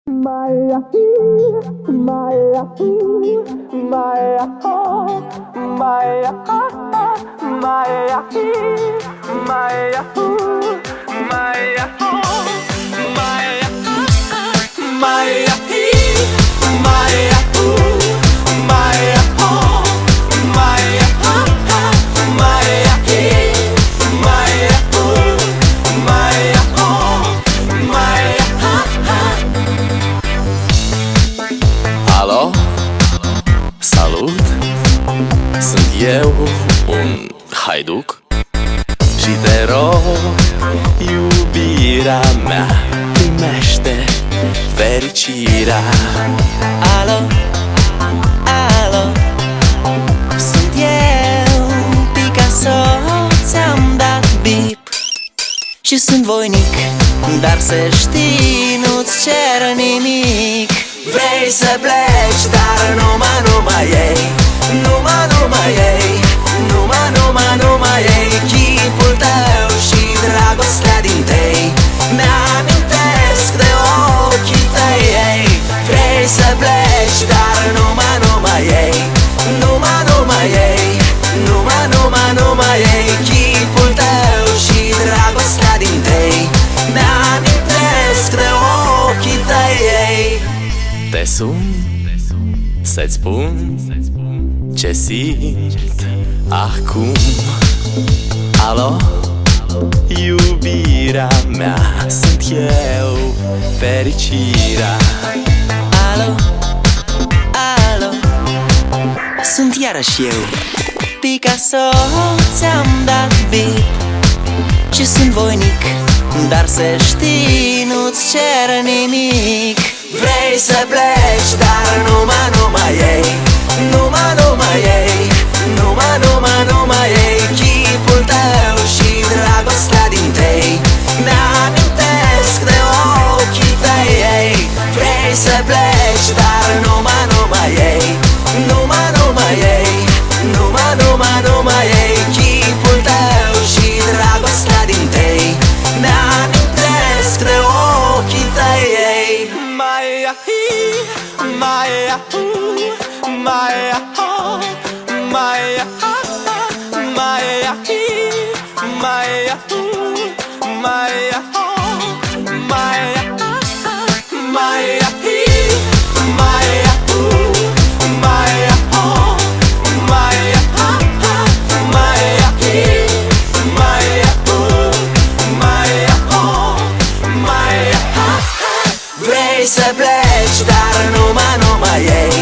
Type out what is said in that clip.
Maya, Maya, Maya, Maya, Maya, Maya, Maya, Maya, Maya, Alo, salut! Sunt eu, un haiduc și te rog, iubirea mea, primește fericirea. Alo, alo, sunt eu, Picasso, ți-am dat bip și sunt voinic, dar să știi, nu-ți cer nimic. Vrei să pleci, dar numai ei, numai ei, numai ei, chipul tău și dragostea din tei mi-amintesc de ochii tăi, ei. Vrei să pleci, dar numai ei, numai ei, numai ei, chipul tău și dragostea din tei mi-amintesc de ochii tăi, ei. Te sun să-ți spun ce simt acum. Alo, iubirea mea, sunt eu, fericirea. Alo, alo, sunt iarăși eu, Picasso, ți-am dat bip și sunt voinic, dar să știi, nu-ți cer nimic. Vrei să pleci, dar numai ei, numai ei, numai ei, chipul tău și dragostea din tei mi-amintesc de ochii tăi, ei. Vrei să pleci, dar numai ei, numai ei, numai ei, chipul tău și dragostea din tei mi-amintesc de ochii tăi, ei. Maya, Maya, Maya, Maya, Maya, Maya, Maya, Maya, Maya, Vrei să pleci, dar numai ei,